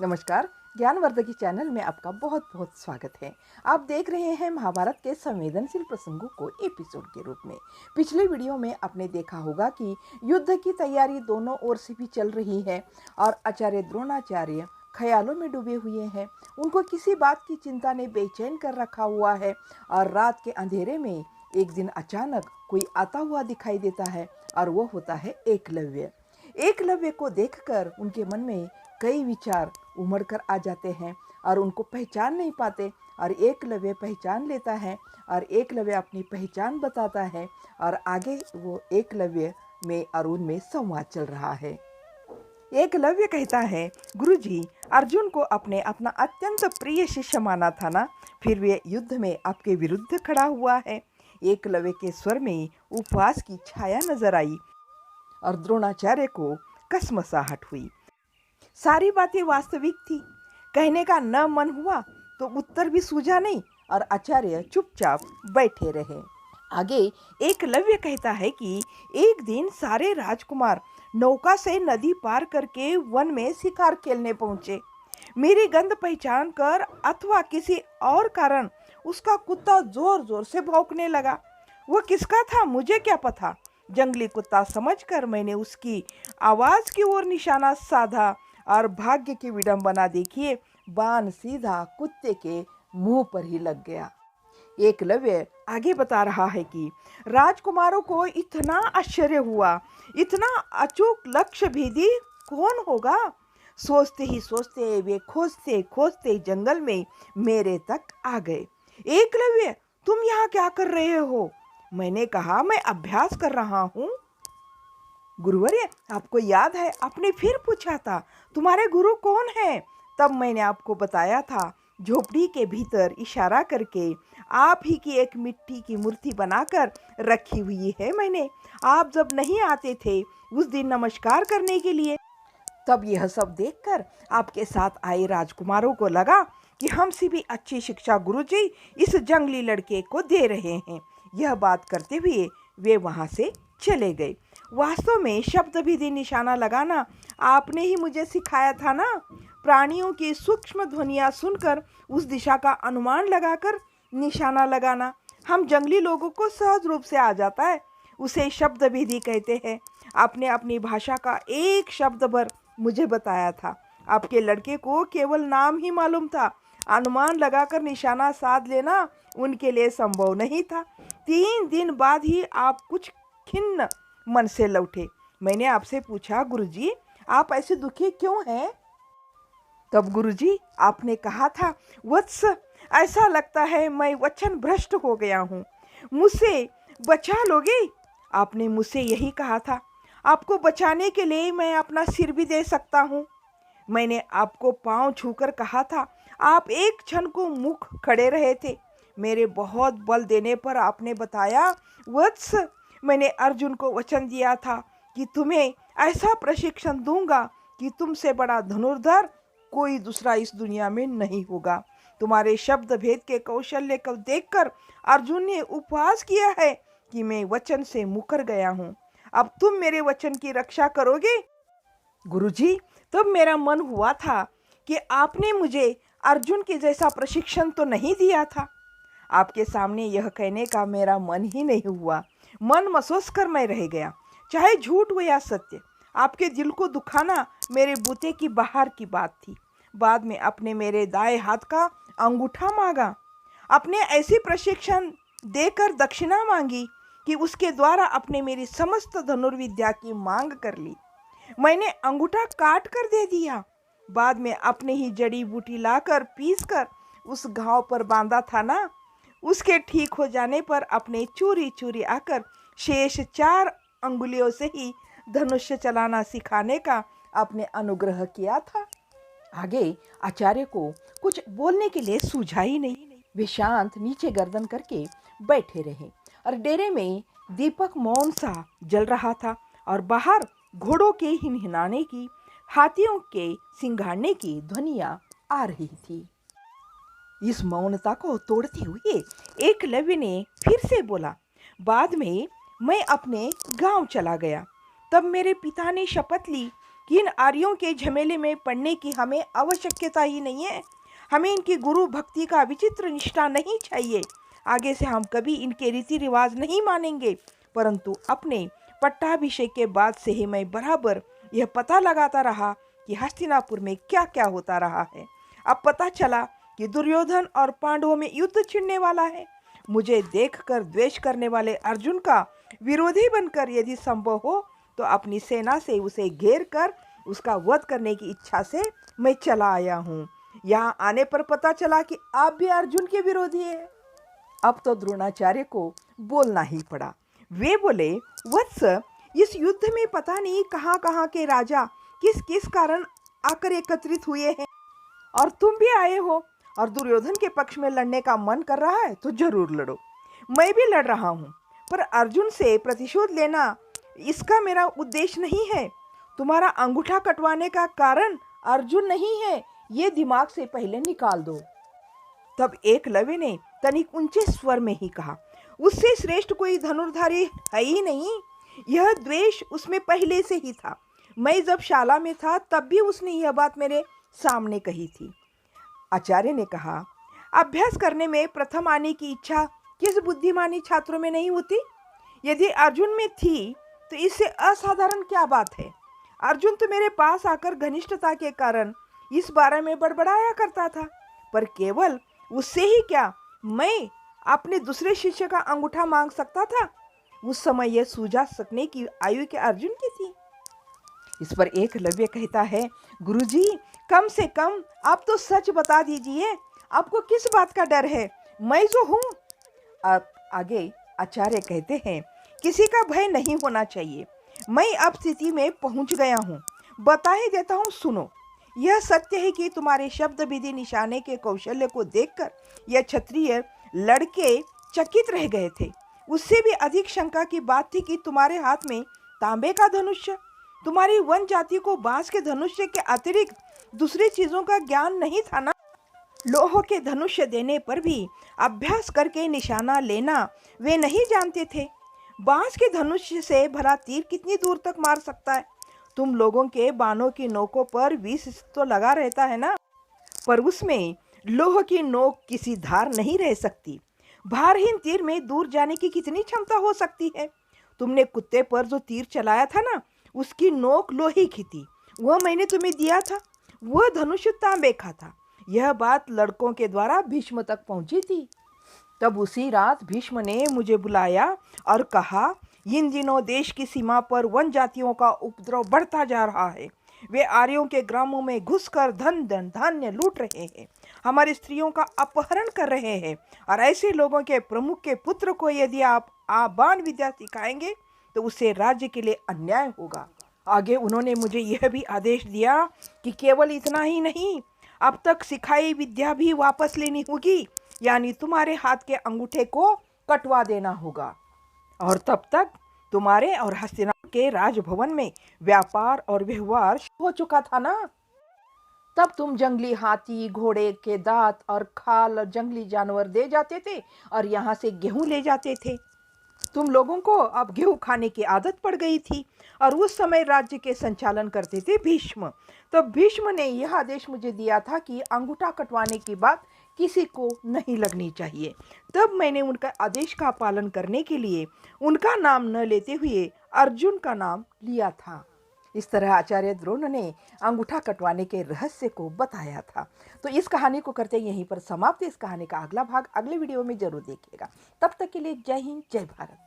नमस्कार। ज्ञानवर्धकी चैनल में आपका बहुत बहुत स्वागत है। आप देख रहे हैं महाभारत के संवेदनशील प्रसंगों को एपिसोड के रूप में। पिछले वीडियो में आपने देखा होगा कि युद्ध की तैयारी दोनों ओर से भी चल रही है और आचार्य द्रोणाचार्य ख्यालों में डूबे हुए हैं। उनको किसी बात की चिंता ने बेचैन कर रखा हुआ है और रात के अंधेरे में एक दिन अचानक कोई आता हुआ दिखाई देता है और वो होता है एकलव्य। एकलव्य को देखकर उनके मन में कई विचार उमड़ कर आ जाते हैं और उनको पहचान नहीं पाते, और एकलव्य पहचान लेता है और एकलव्य अपनी पहचान बताता है और आगे वो एकलव्य में और उनमें संवाद चल रहा है। एकलव्य कहता है, गुरुजी, अर्जुन को अपने अपना अत्यंत प्रिय शिष्य माना था ना, फिर वे युद्ध में आपके विरुद्ध खड़ा हुआ है। एकलव्य के स्वर में उपवास की छाया नजर आई और द्रोणाचार्य को कसमसाहट हुई। सारी बातें वास्तविक थी। कहने का न मन हुआ तो उत्तर भी सूझा नहीं और आचार्य चुपचाप बैठे रहे। आगे एकलव्य कहता है कि एक दिन सारे राजकुमार नौका से नदी पार करके वन में शिकार खेलने पहुंचे। मेरी गंध पहचान कर अथवा किसी और कारण उसका कुत्ता जोर जोर से भौंकने लगा। वह किसका था मुझे क्या पता। जंगली कुत्ता समझकर मैंने उसकी आवाज की ओर निशाना साधा और भाग्य की विडंबना देखिए, बाण सीधा कुत्ते के मुंह पर ही लग गया। एकलव्य आगे बता रहा है कि राजकुमारों को इतना आश्चर्य हुआ, इतना अचूक लक्ष्य भेदी कौन होगा। सोचते ही सोचते वे खोजते खोजते जंगल में मेरे तक आ गए। एकलव्य, तुम यहाँ क्या कर रहे हो? मैंने कहा, मैं अभ्यास कर रहा हूँ। गुरुवर्य, आपको याद है आपने फिर पूछा था तुम्हारे गुरु कौन है? तब मैंने आपको बताया था, झोपड़ी के भीतर इशारा करके आप ही की एक मिट्टी की मूर्ति बनाकर रखी हुई है मैंने। आप जब नहीं आते थे उस दिन नमस्कार करने के लिए, तब यह सब देखकर आपके साथ आए राजकुमारों को लगा कि हमसे भी अच्छी शिक्षा गुरुजी इस जंगली लड़के को दे रहे हैं। यह बात करते हुए वे वहां से चले गए। वास्तव में शब्द विधि निशाना लगाना आपने ही मुझे सिखाया था ना। प्राणियों की सूक्ष्म ध्वनियाँ सुनकर उस दिशा का अनुमान लगाकर निशाना लगाना हम जंगली लोगों को सहज रूप से आ जाता है, उसे शब्द विधि कहते हैं। आपने अपनी भाषा का एक शब्द भर मुझे बताया था। आपके लड़के को केवल नाम ही मालूम था, अनुमान लगाकर निशाना साध लेना उनके लिए संभव नहीं था। 3 दिन बाद ही आप कुछ खिन्न मन से लौटे। मैंने आपसे पूछा, गुरुजी आप ऐसे दुखी क्यों हैं? तब गुरुजी आपने कहा था, वत्स, ऐसा लगता है मैं वचन भ्रष्ट हो गया हूँ, मुझसे बचा लोगे? आपने मुझसे यही कहा था। आपको बचाने के लिए मैं अपना सिर भी दे सकता हूँ। मैंने आपको पांव छूकर कहा था। आप एक क्षण को मुख खड़े रहे थे। मेरे बहुत बल देने पर आपने बताया, वत्स, मैंने अर्जुन को वचन दिया था कि तुम्हें ऐसा प्रशिक्षण दूंगा कि तुमसे बड़ा धनुर्धर कोई दूसरा इस दुनिया में नहीं होगा। तुम्हारे शब्द भेद के कौशल्य को देखकर अर्जुन ने उपवास किया है कि मैं वचन से मुकर गया हूँ। अब तुम मेरे वचन की रक्षा करोगे? गुरुजी, तब मेरा मन हुआ था कि आपने मुझे अर्जुन के जैसा प्रशिक्षण तो नहीं दिया था। आपके सामने यह कहने का मेरा मन ही नहीं हुआ। मन महसूस कर मैं रह गया, चाहे झूठ हो या सत्य। आपके दिल को दुखाना मेरे बूते की बाहर की बात थी। बाद में अपने मेरे दाएं हाथ का अंगूठा मांगा। अपने ऐसी प्रशिक्षण देकर दक्षिणा मांगी कि उसके द्वारा अपने मेरी समस्त धनुर्विद्या की मांग कर ली। मैंने अंगूठा काट कर दे दिया। बाद में अपने ही जड़ी बूटी लाकर पीसकर उस घाव पर बांधा था ना। उसके ठीक हो जाने पर अपने चूरी चूरी आकर शेष 4 अंगुलियों से ही धनुष्य चलाना सिखाने का आपने अनुग्रह किया था। आगे आचार्य को कुछ बोलने के लिए सूझा ही नहीं। वे शांत नीचे गर्दन करके बैठे रहे और डेरे में दीपक मौन सा जल रहा था और बाहर घोड़ों के हिनहिनाने की, हाथियों के सिंघाड़ने की ध्वनियां आ रही थी। इस मौनता को तोड़ते हुए एकलव्य ने फिर से बोला, बाद में मैं अपने गांव चला गया। तब मेरे पिता ने शपथ ली कि इन आर्यों के झमेले में पड़ने की हमें आवश्यकता ही नहीं है। हमें इनकी गुरु भक्ति का विचित्र निष्ठा नहीं चाहिए। आगे से हम कभी इनके रीति रिवाज नहीं मानेंगे। परंतु अपने पट्टाभिषेक के बाद से ही मैं बराबर यह पता लगाता रहा कि हस्तिनापुर में क्या क्या होता रहा है। अब पता चला कि दुर्योधन और पांडवों में युद्ध छिड़ने वाला है। मुझे देखकर द्वेष करने वाले अर्जुन का विरोधी बनकर यदि संभव हो तो अपनी सेना से उसे घेर कर उसका वध करने की इच्छा से मैं चला आया हूँ। यहाँ आने पर पता चला कि आप भी अर्जुन के विरोधी हैं। अब तो द्रोणाचार्य को बोलना ही पड़ा। वे बोले, वत्स, इस युद्ध में पता नहीं कहाँ कहाँ के राजा किस किस कारण आकर एकत्रित हुए हैं और तुम भी आए हो और दुर्योधन के पक्ष में लड़ने का मन कर रहा है तो जरूर लड़ो। मैं भी लड़ रहा हूँ, पर अर्जुन से प्रतिशोध लेना इसका मेरा उद्देश्य नहीं है। तुम्हारा अंगूठा कटवाने का कारण अर्जुन नहीं है, ये दिमाग से पहले निकाल दो। तब एकलव्य ने तनिक ऊंचे स्वर में ही कहा, उससे श्रेष्ठ कोई धनुर्धारी है ही नहीं। यह द्वेष उसमें पहले से ही था। मैं जब शाला में था तब भी उसने यह बात मेरे सामने कही थी। आचार्य ने कहा, अभ्यास करने में प्रथम आने की इच्छा किस बुद्धिमानी छात्रों में नहीं होती? यदि अर्जुन में थी तो इससे असाधारण क्या बात है? अर्जुन तो मेरे पास आकर घनिष्ठता के कारण इस बारे में बड़बड़ाया करता था, पर केवल उससे ही क्या, मैं अपने दूसरे शिष्य का अंगूठा मांग सकता था। उस समय यह सूझा सकने की आयु के अर्जुन की थी। इस पर एकलव्य कहता है, गुरुजी, कम से कम आप तो सच बता दीजिए, आपको किस बात का डर है? मैं जो हूँ। अब आगे आचार्य कहते हैं, किसी का भय नहीं होना चाहिए। मैं अब स्थिति में पहुंच गया हूँ, बता ही देता हूँ, सुनो। यह सत्य है कि तुम्हारे शब्द विधि निशाने के कौशल्य को देखकर यह क्षत्रिय लड़के चकित रह गए थे। उससे भी अधिक शंका की बात थी कि तुम्हारे हाथ में तांबे का धनुष्य। तुम्हारी वन जाति को बांस के धनुष्य के अतिरिक्त दूसरी चीजों का ज्ञान नहीं था ना। लोह के धनुष्य देने पर भी अभ्यास करके निशाना लेना वे नहीं जानते थे। बांस के धनुष्य से भला तीर कितनी दूर तक मार सकता है? तुम लोगों के बाणों की नोकों पर विष तो लगा रहता है ना, पर उसमें लोह की नोक किसी धार नहीं रह सकती। भारहीन तीर में दूर जाने की कितनी क्षमता हो सकती है? तुमने कुत्ते पर जो तीर चलाया था ना, उसकी नोक लोहे की थी। वह मैंने तुम्हें दिया था। वह धनुष तांबे का था। यह बात लड़कों के द्वारा भीष्म तक पहुंची थी। तब उसी रात भीष्म ने मुझे बुलाया और कहा, इन दिनों देश की सीमा पर वन जातियों का उपद्रव बढ़ता जा रहा है। वे आर्यों के ग्रामों में घुसकर धन धान्य लूट रहे हैं, हमारी स्त्रियों का अपहरण कर रहे हैं, और ऐसे लोगों के प्रमुख के पुत्र को यदि आप बाण विद्या सिखाएंगे तो उससे राज्य के लिए अन्याय होगा। आगे उन्होंने मुझे यह भी आदेश दिया कि केवल इतना ही नहीं, अब तक सिखाई विद्या भी वापस लेनी होगी, यानी तुम्हारे हाथ के अंगूठे को कटवा देना होगा। और तब तक तुम्हारे और हस्तिनापुर के राजभवन में व्यापार और व्यवहार हो चुका था ना। तब तुम जंगली हाथी, घोड़े के दांत और खाल और जंगली जानवर दे जाते थे और यहाँ से गेहूं ले जाते थे। तुम लोगों को अब गेहूं खाने की आदत पड़ गई थी और उस समय राज्य के संचालन करते थे भीष्म। तो भीष्म ने यह आदेश मुझे दिया था कि अंगूठा कटवाने की बात किसी को नहीं लगनी चाहिए। तब मैंने उनका आदेश का पालन करने के लिए उनका नाम न लेते हुए अर्जुन का नाम लिया था। इस तरह आचार्य द्रोण ने अंगूठा कटवाने के रहस्य को बताया था। तो इस कहानी को करते यहीं पर समाप्त। इस कहानी का अगला भाग अगले वीडियो में जरूर देखिएगा। तब तक के लिए जय हिंद, जय भारत।